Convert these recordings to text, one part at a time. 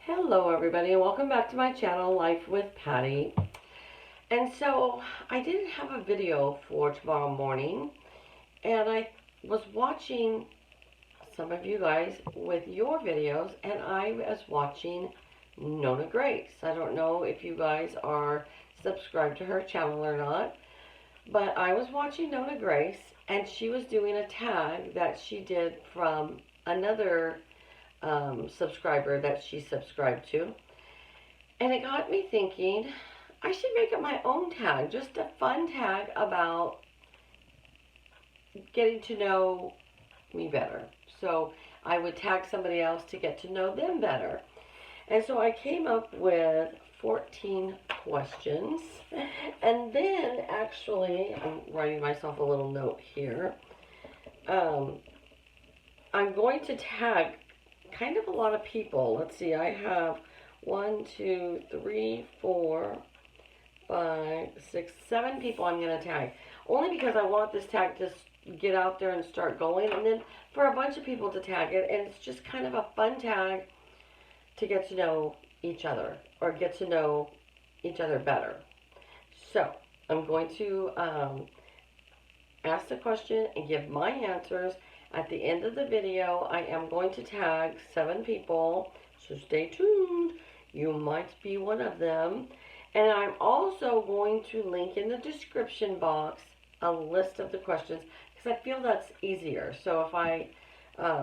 Hello everybody and welcome back to my channel, Life with Patty. And so I didn't have a video for tomorrow morning, and I was watching some of you guys with your videos, and I was watching Nona Grace. I don't know if you guys are subscribed to her channel or not, but I was watching Nona Grace, and she was doing a tag that she did from another subscriber that she subscribed to. And it got me thinking, I should make up my own tag, just a fun tag about getting to know me better. So I would tag somebody else to get to know them better. And so I came up with 14 questions. And then actually, I'm writing myself a little note here. I'm going to tag kind of a lot of people. Let's see, I have 1, 2, 3, 4, 5, 6, 7 people I'm going to tag. Only because I want this tag to get out there and start going, and then for a bunch of people to tag it, and it's just kind of a fun tag to get to know each other, or get to know each other better. So, I'm going to ask the question and give my answers. At the end of the video, I am going to tag 7 people, so stay tuned. You might be one of them. And I'm also going to link in the description box a list of the questions, because I feel that's easier. So if I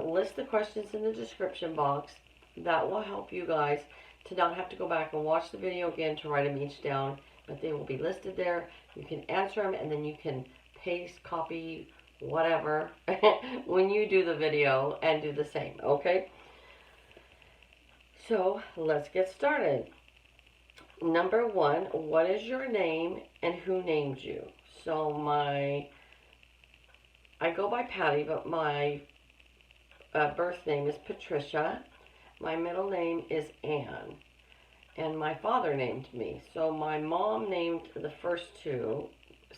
list the questions in the description box, that will help you guys to not have to go back and watch the video again to write them each down, but they will be listed there. You can answer them, and then you can paste, copy, whatever, when you do the video, and do the same, okay? So, let's get started. Number 1, what is your name and who named you? So I go by Patty, but my birth name is Patricia. My middle name is Ann, and my father named me. So my mom named the first 2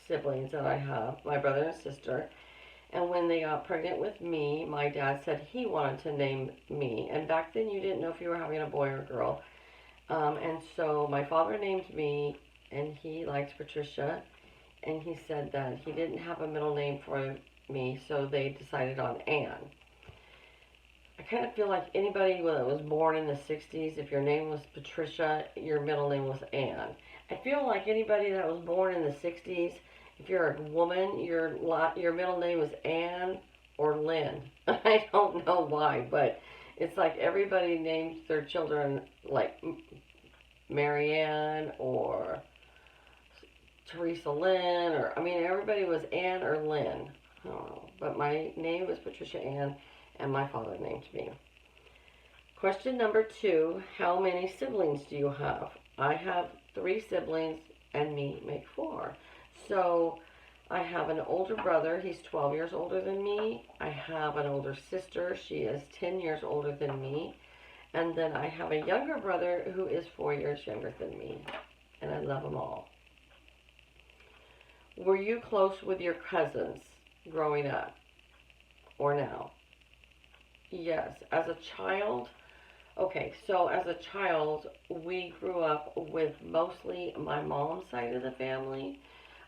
siblings that I have, my brother and sister. And when they got pregnant with me, my dad said he wanted to name me. And back then you didn't know if you were having a boy or a girl. And so my father named me, and he liked Patricia. And he said that he didn't have a middle name for me, so they decided on Ann. I kind of feel like anybody that was born in the 60s, if your name was Patricia, your middle name was Ann. I feel like anybody that was born in the 60s, if you're a woman, your middle name is Ann or Lynn. I don't know why, but it's like everybody named their children like Marianne or Teresa Lynn, or I mean everybody was Ann or Lynn. I don't know, but my name was Patricia Ann, and my father named me. Question number 2, how many siblings do you have? I have 3 siblings, and me make 4. So I have an older brother, he's 12 years older than me. I have an older sister, she is 10 years older than me. And then I have a younger brother who is 4 years younger than me. And I love them all. Were you close with your cousins growing up or now? Yes, as a child. Okay, so as a child, we grew up with mostly my mom's side of the family.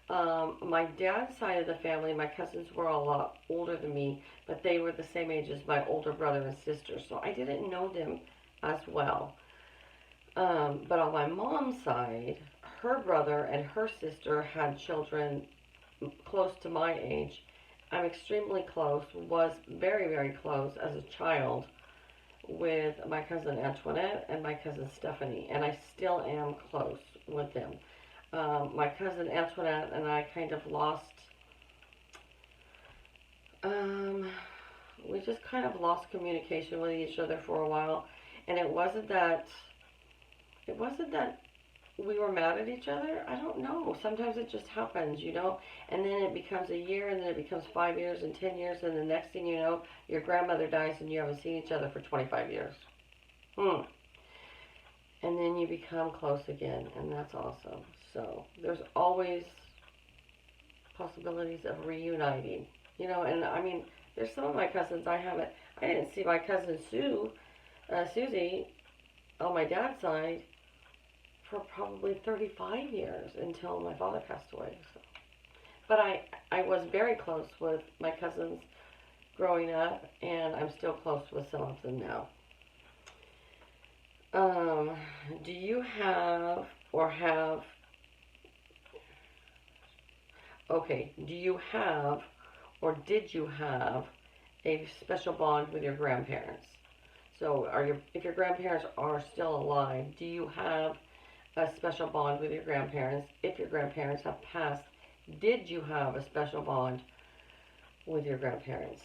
My dad's side of the family, my cousins were a lot older than me, but they were the same age as my older brother and sister, so I didn't know them as well. But on my mom's side, her brother and her sister had children close to my age. I'm extremely close, was very, very close as a child with my cousin Antoinette and my cousin Stephanie, and I still am close with them. My cousin Antoinette and I kind of lost, we just kind of lost communication with each other for a while, and it wasn't that we were mad at each other. I don't know. Sometimes it just happens, you know, and then it becomes a year, and then it becomes 5 years and 10 years, and the next thing you know, your grandmother dies and you haven't seen each other for 25 years. And then you become close again, and that's awesome. So there's always possibilities of reuniting, you know. And I mean, there's some of my cousins I didn't see my cousin Susie on my dad's side for probably 35 years until my father passed away. So. But I was very close with my cousins growing up, and I'm still close with some of them now. Um, do you have or have, okay, do you have or did you have a special bond with your grandparents? So if your grandparents are still alive, do you have a special bond with your grandparents? If your grandparents have passed, did you have a special bond with your grandparents?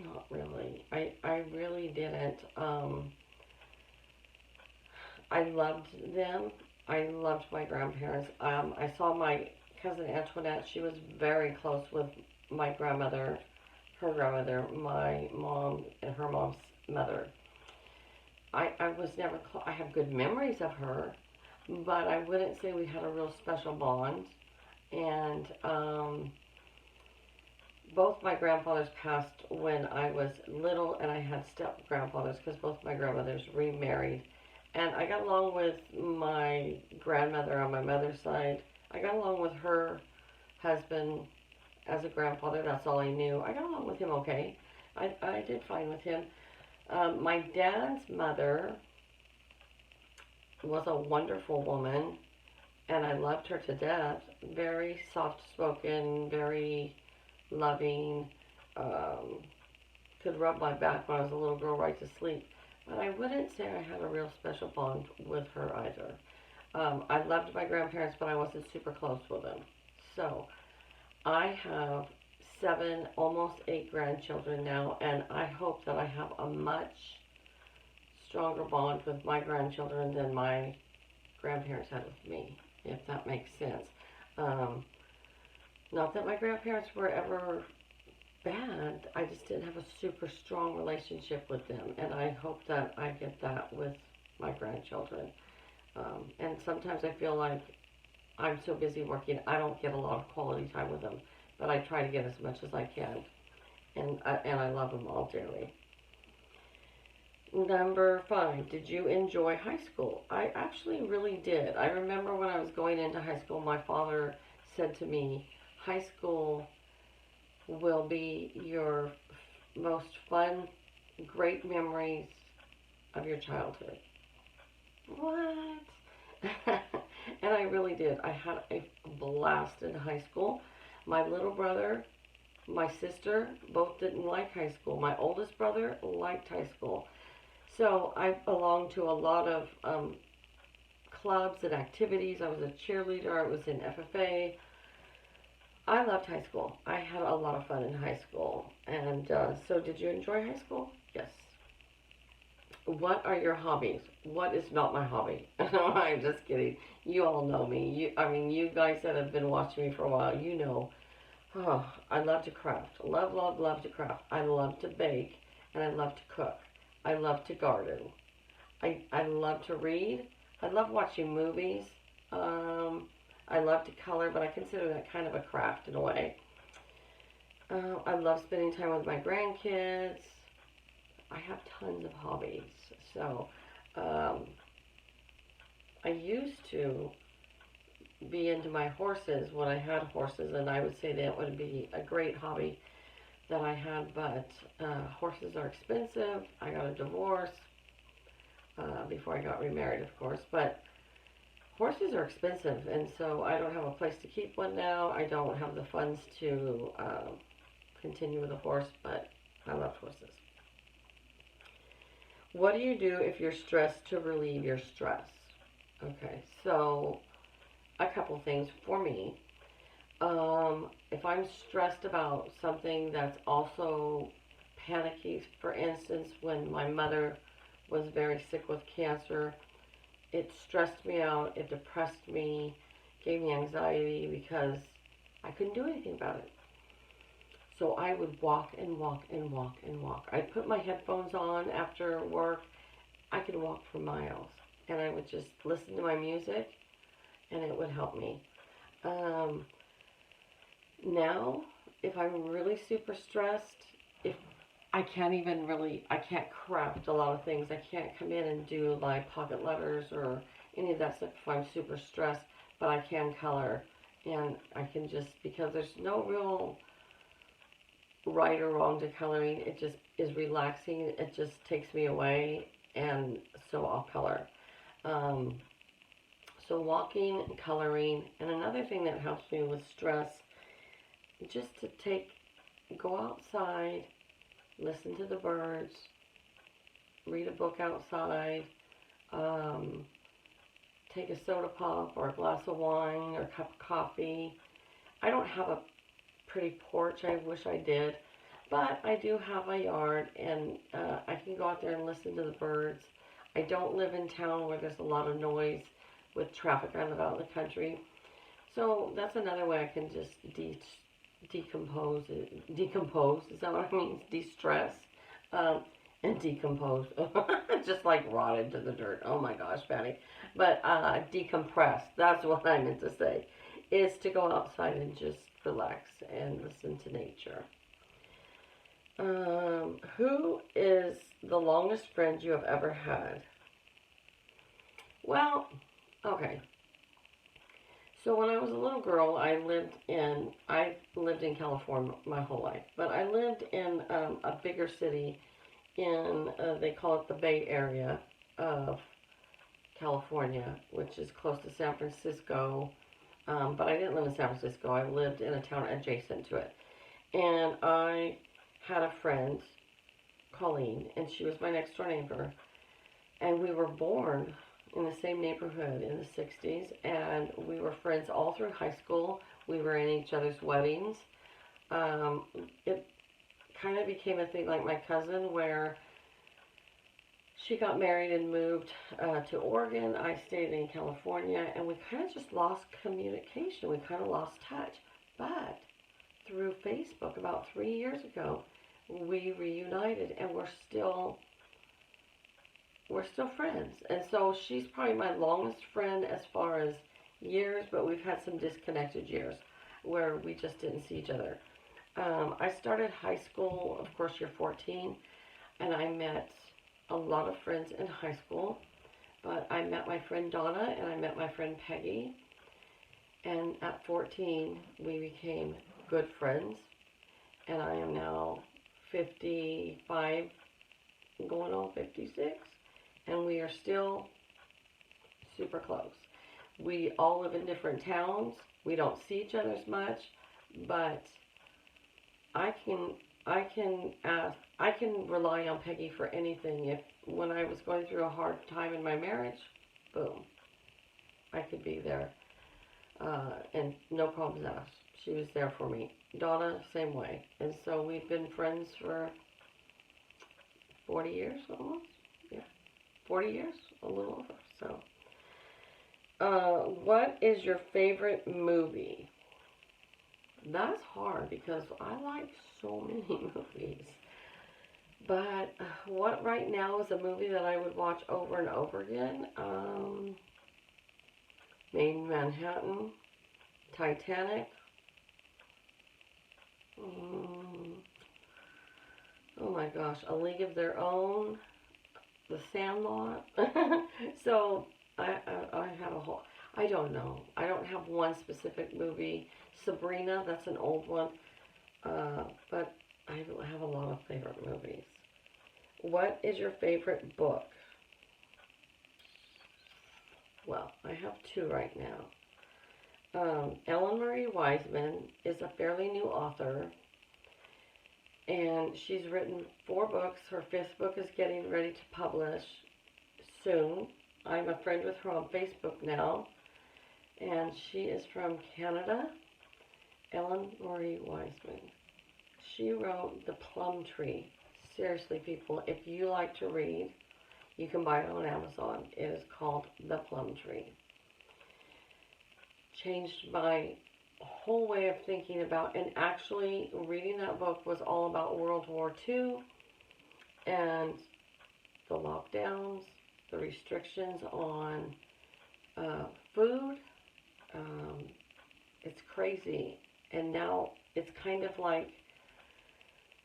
Not really. I really didn't. I loved them. I loved my grandparents. I saw my cousin Antoinette. She was very close with my grandmother, her grandmother, my mom, and her mom's mother. I was never close. I have good memories of her, but I wouldn't say we had a real special bond. And both my grandfathers passed when I was little, and I had step grandfathers because both my grandmothers remarried. And I got along with my grandmother on my mother's side. I got along with her husband as a grandfather. That's all I knew. I got along with him okay. I did fine with him. My dad's mother was a wonderful woman, and I loved her to death. Very soft-spoken, very loving. Could rub my back when I was a little girl right to sleep. But I wouldn't say I had a real special bond with her either. I loved my grandparents, but I wasn't super close with them. So I have 7, almost 8 grandchildren now, and I hope that I have a much stronger bond with my grandchildren than my grandparents had with me, if that makes sense. Not that my grandparents were ever bad, I just didn't have a super strong relationship with them, and I hope that I get that with my grandchildren. And sometimes I feel like I'm so busy working, I don't get a lot of quality time with them, but I try to get as much as I can, and I love them all dearly. Number 5, did you enjoy high school? I actually really did. I remember when I was going into high school, my father said to me, high school will be your most fun, great memories of your childhood. What? And I really did. I had a blast in high school. My little brother, my sister, both didn't like high school. My oldest brother liked high school. So I belonged to a lot of clubs and activities. I was a cheerleader. I was in FFA. I loved high school. I had a lot of fun in high school. And so did you enjoy high school? Yes. What are your hobbies? What is not my hobby? I'm just kidding. You all know me. You guys that have been watching me for a while, you know. Oh, I love to craft. Love, love, love to craft. I love to bake, and I love to cook. I love to garden. I love to read. I love watching movies. I love to color, but I consider that kind of a craft in a way. I love spending time with my grandkids. I have tons of hobbies. So, I used to be into my horses when I had horses, and I would say that would be a great hobby that I had, but horses are expensive. I got a divorce before I got remarried, of course, but horses are expensive, and so I don't have a place to keep one now. I don't have the funds to continue with a horse, but I love horses. What do you do if you're stressed to relieve your stress? Okay, so a couple things for me. If I'm stressed about something that's also panicky, for instance, when my mother was very sick with cancer, it stressed me out, it depressed me, gave me anxiety because I couldn't do anything about it. So I would walk and walk and walk and walk. I'd put my headphones on after work. I could walk for miles. And I would just listen to my music, and it would help me. Now, if I'm really super stressed, if I can't even really, I can't craft a lot of things. I can't come in and do like pocket letters or any of that stuff if I'm super stressed, but I can color. And I can just, because there's no real right or wrong to coloring, it just is relaxing. It just takes me away, and so I'll color. Um, so walking, coloring, and another thing that helps me with stress, just to go outside, listen to the birds, read a book outside, um, take a soda pop or a glass of wine or a cup of coffee. I don't have a pretty porch. I wish I did. But I do have a yard, and I can go out there and listen to the birds. I don't live in town where there's a lot of noise with traffic. I live out in the country. So that's another way I can just decompose. Decompose, is that what I mean? De-stress. Um, and decompose. Just like rotted to the dirt. Oh my gosh, Patty. But decompress, that's what I meant to say, is to go outside and just relax and listen to nature. Who is the longest friend you have ever had? Well, okay. So when I was a little girl, I lived in California my whole life, but I lived in a bigger city in they call it the Bay Area of California, which is close to San Francisco. But I didn't live in San Francisco. I lived in a town adjacent to it, and I had a friend, Colleen, and she was my next door neighbor, and we were born in the same neighborhood in the 60s, and we were friends all through high school. We were in each other's weddings. Um, it kind of became a thing like my cousin, where she got married and moved to Oregon. I stayed in California, and we kind of just lost communication. We kind of lost touch. But through Facebook about 3 years ago, we reunited, and we're still friends. And so she's probably my longest friend as far as years, but we've had some disconnected years where we just didn't see each other. I started high school, of course, you're 14, and I met a lot of friends in high school. But I met my friend Donna and I met my friend Peggy. And at 14, we became good friends. And I am now 55, going on 56. And we are still super close. We all live in different towns. We don't see each other as much, but I can I can rely on Peggy for anything. If when I was going through a hard time in my marriage, boom, I could be there, and no problems asked. She was there for me. Donna, same way. And so we've been friends for 40 years almost. Yeah, 40 years, a little over. So, what is your favorite movie? That's hard because I like so many movies. But what right now is a movie that I would watch over and over again? Made in Manhattan, Titanic. Mm, oh my gosh, A League of Their Own, The Sandlot. So I have a whole. I don't know. I don't have one specific movie. Sabrina, that's an old one. But I have a lot of favorite movies. What is your favorite book? Well, I have two right now. Ellen Marie Wiseman is a fairly new author, and she's written 4 books. Her 5th book is getting ready to publish soon. I'm a friend with her on Facebook now, and she is from Canada. Ellen Marie Wiseman. She wrote The Plum Tree. Seriously, people, if you like to read, you can buy it on Amazon. It is called The Plum Tree. Changed my whole way of thinking about, and actually reading that book was all about World War II and the lockdowns, the restrictions on food. It's crazy. And now it's kind of like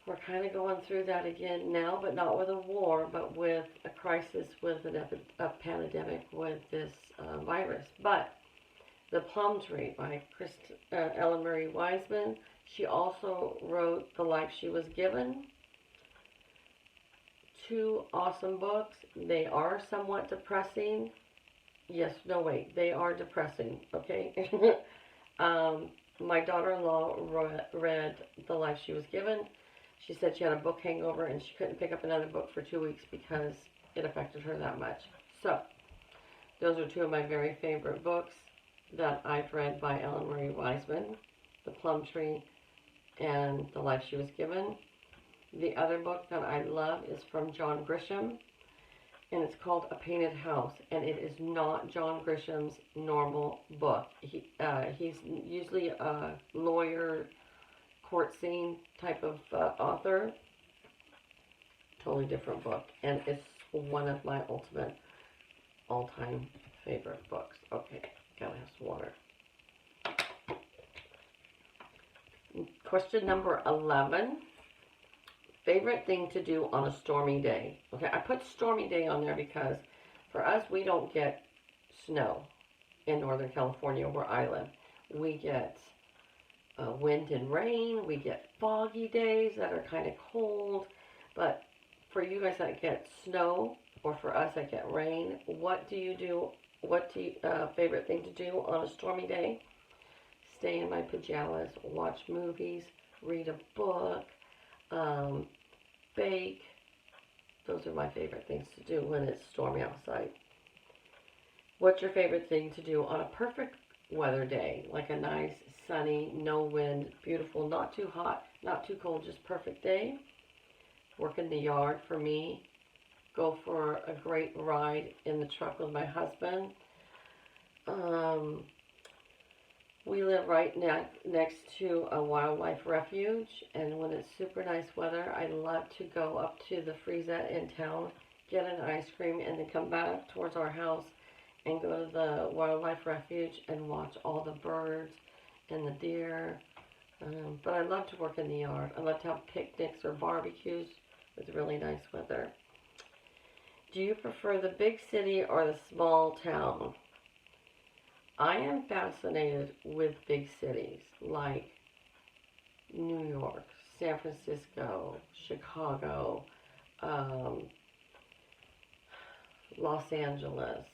We're kind of going through that again now, but not with a war, but with a crisis, with a pandemic, with this virus. But The Plum Tree by Ellen Marie Wiseman. She also wrote The Life She Was Given. Two awesome books. They are somewhat depressing. Yes, no, wait. They are depressing, okay? My daughter-in-law read The Life She Was Given. She said she had a book hangover and she couldn't pick up another book for 2 weeks because it affected her that much. So, those are two of my very favorite books that I've read by Ellen Marie Wiseman, The Plum Tree and The Life She Was Given. The other book that I love is from John Grisham, and it's called A Painted House, and it is not John Grisham's normal book. He's usually a lawyer, court scene type of author. Totally different book, and it's one of my ultimate all-time favorite books. Okay, gotta have some water. Question number 11. Favorite thing to do on a stormy day. Okay, I put stormy day on there because for us, we don't get snow in Northern California where I live. We get wind and rain. We get foggy days that are kind of cold. But for you guys that get snow, or for us that get rain, what do you do? What do you, favorite thing to do on a stormy day? Stay in my pajamas, watch movies, read a book, bake. Those are my favorite things to do when it's stormy outside. What's your favorite thing to do on a perfect weather day? Like a nice, sunny, no wind, beautiful, not too hot, not too cold, just perfect day. Work in the yard for me. Go for a great ride in the truck with my husband. We live right next to a wildlife refuge, and when it's super nice weather, I love to go up to the freezette in town, get an ice cream, and then come back towards our house and go to the wildlife refuge and watch all the birds and the deer. But I love to work in the yard. I love to have picnics or barbecues with really nice weather. Do you prefer the big city or the small town? I am fascinated with big cities like New York, San Francisco, Chicago, Los Angeles.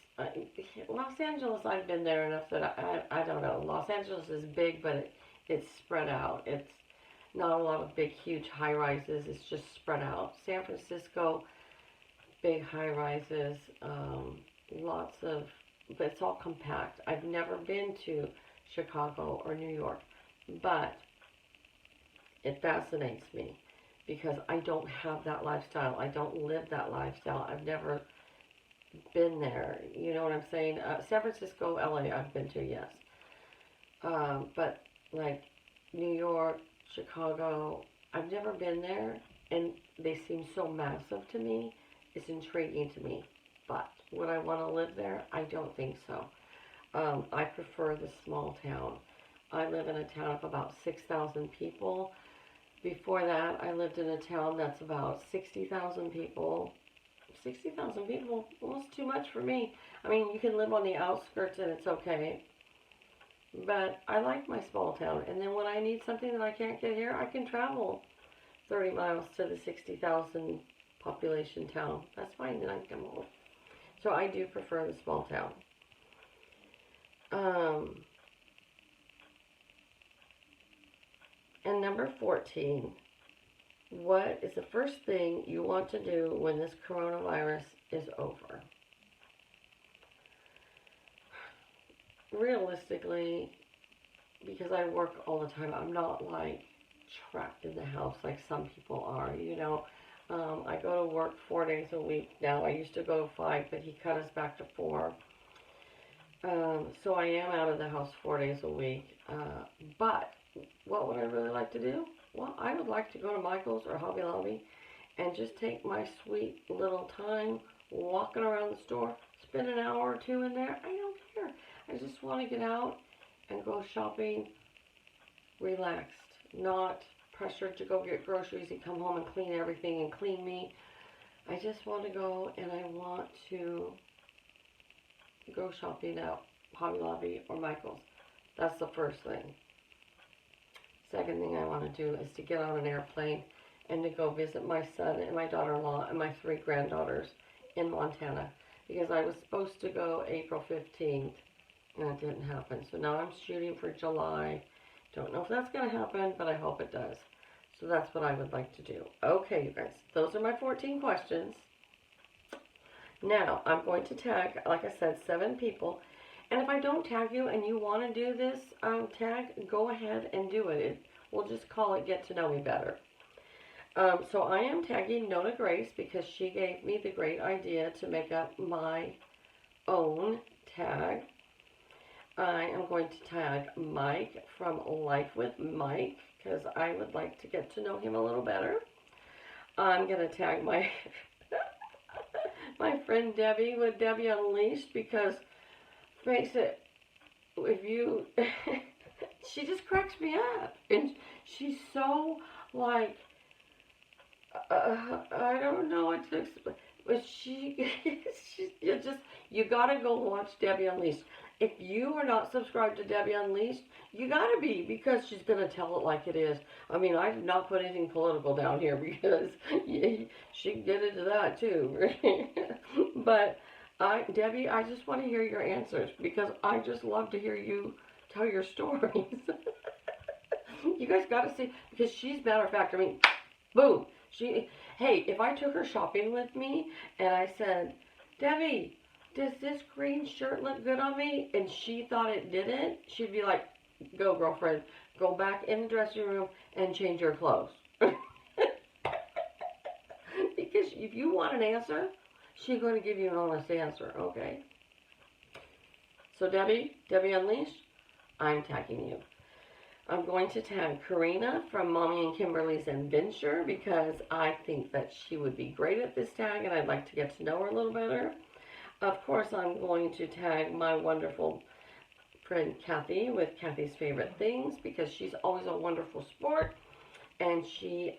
Los Angeles, I've been there enough that I don't know. Los Angeles is big, but it's spread out. It's not a lot of big, huge high-rises. It's just spread out. San Francisco, big high-rises, lots of, but it's all compact. I've never been to Chicago or New York, but it fascinates me because I don't have that lifestyle. I don't live that lifestyle. I've never been there. You know what I'm saying? San Francisco, LA, I've been to, yes. But like New York, Chicago, I've never been there, and they seem so massive to me. It's intriguing to me. But would I want to live there? I don't think so. I prefer the small town. I live in a town of about 6,000 people. Before that, I lived in a town that's about 60,000 people. 60,000 people, well, it's too much for me. I mean, you can live on the outskirts and it's okay. But I like my small town. And then when I need something that I can't get here, I can travel 30 miles to the 60,000 population town. That's fine, then I can come home. So I do prefer the small town. And number 14, what is the first thing you want to do when this coronavirus is over? Realistically, because I work all the time, I'm not like trapped in the house like some people are, you know. I go to work 4 days a week now. I used to go 5, but he cut us back to 4. So I am out of the house 4 days a week. But what would I really like to do? Well, I would like to go to Michael's or Hobby Lobby and just take my sweet little time walking around the store, spend an hour or two in there. I don't care. I just want to get out and go shopping relaxed, not pressured to go get groceries and come home and clean everything and clean me. I just want to go and I want to go shopping at Hobby Lobby or Michael's. That's the first thing. Second thing I want to do is to get on an airplane and to go visit my son and my daughter-in-law and my 3 granddaughters in Montana. Because I was supposed to go April 15th and it didn't happen. So now I'm shooting for July. Don't know if that's going to happen, but I hope it does. So that's what I would like to do. Okay, you guys. Those are my 14 questions. Now, I'm going to tag, like I said, 7 people. And if I don't tag you and you want to do this tag, go ahead and do it. We'll just call it Get to Know Me Better. So I am tagging Nona Grace because she gave me the great idea to make up my own tag. I am going to tag Mike from Life with Mike because I would like to get to know him a little better. I'm going to tag my my friend Debbie with Debbie Unleashed because, face it, if you, she just cracks me up. And she's so, like, I don't know what to explain. But you gotta go watch Debbie Unleashed. If you are not subscribed to Debbie Unleashed, you gotta be, because she's gonna tell it like it is. I mean, I did not put anything political down here because she can get into that too. But Debbie, I just want to hear your answers because I just love to hear you tell your stories. You guys gotta see, because she's, matter of fact, I mean, boom. Hey, if I took her shopping with me and I said, Debbie, does this green shirt look good on me? And she thought it didn't, she'd be like, go, girlfriend, go back in the dressing room and change your clothes. Because if you want an answer, she's going to give you an honest answer, okay? So Debbie Unleashed, I'm tagging you. I'm going to tag Karina from Mommy and Kimberly's Adventure because I think that she would be great at this tag and I'd like to get to know her a little better. Of course, I'm going to tag my wonderful friend Kathy with Kathy's Favorite Things because she's always a wonderful sport and she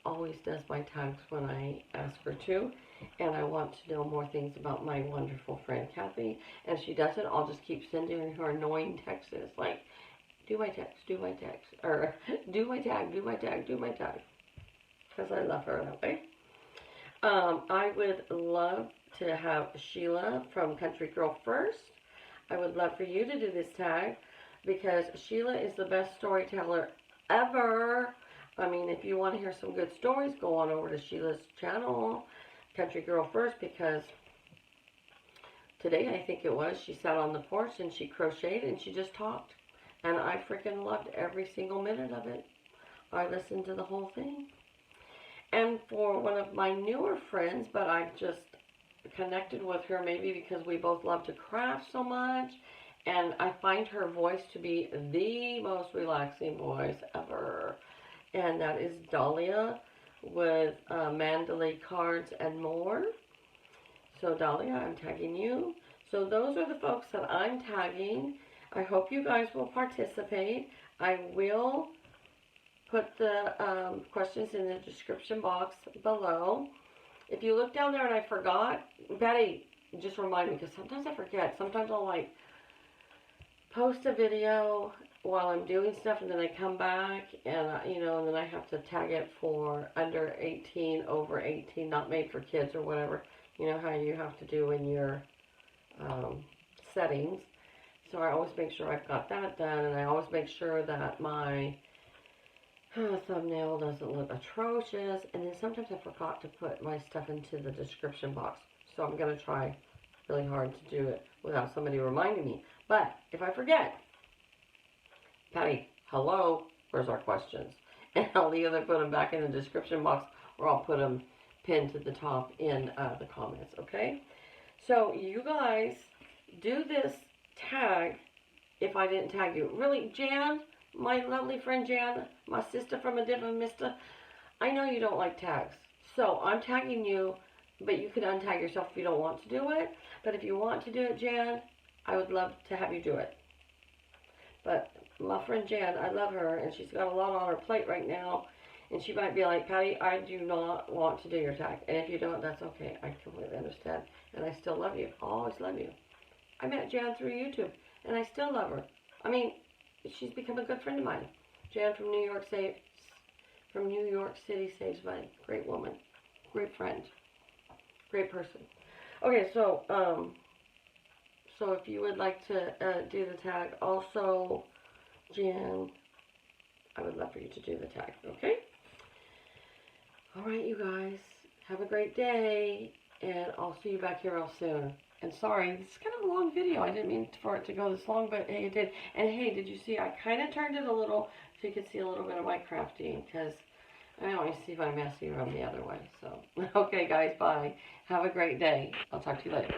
always does my tags when I ask her to. And I want to know more things about my wonderful friend Kathy. And if she doesn't, I'll just keep sending her annoying texts like, do my text, or do my tag, do my tag, do my tag. Because I love her that way. I would love to have Sheila from Country Girl First. I would love for you to do this tag because Sheila is the best storyteller ever. I mean, if you want to hear some good stories, go on over to Sheila's channel, Country Girl First, because today, I think it was, she sat on the porch and she crocheted and she just talked. And I freaking loved every single minute of it. I listened to the whole thing. And for one of my newer friends, but I've just connected with her maybe because we both love to craft so much. And I find her voice to be the most relaxing voice ever. And that is Dahlia with Mandalay Cards and More. So Dahlia, I'm tagging you. So those are the folks that I'm tagging. I hope you guys will participate. I will put the questions in the description box below. If you look down there and I forgot, Betty, just remind me, because sometimes I forget. Sometimes I'll like post a video while I'm doing stuff and then I come back and and then I have to tag it for under 18, over 18, not made for kids or whatever. You know how you have to do in your settings. So I always make sure I've got that done, and I always make sure that my thumbnail doesn't look atrocious. And then sometimes I forgot to put my stuff into the description box. So I'm going to try really hard to do it without somebody reminding me. But if I forget, Patty, hello, where's our questions? And I'll either put them back in the description box or I'll put them pinned to the top in the comments, okay? So you guys do this tag if I didn't tag you. Really, Jan, my lovely friend Jan, my sister from a different mister, I know you don't like tags. So I'm tagging you, but you can untag yourself if you don't want to do it. But if you want to do it, Jan, I would love to have you do it. But my friend Jan, I love her, and she's got a lot on her plate right now. And she might be like, Patty, I do not want to do your tag. And if you don't, that's okay. I completely understand. And I still love you. I'll always love you. I met Jan through YouTube, and I still love her. I mean, she's become a good friend of mine. Jan from New York City saves money. Great woman. Great friend. Great person. Okay, so if you would like to do the tag, also, Jan, I would love for you to do the tag, okay? All right, you guys, have a great day, and I'll see you back here real soon. And sorry, this is kind of a long video. I didn't mean for it to go this long, but hey, it did. And hey, did you see, I kind of turned it a little, so you could see a little bit of my crafting, because I always see my messy around the other way. So, okay, guys, bye. Have a great day. I'll talk to you later.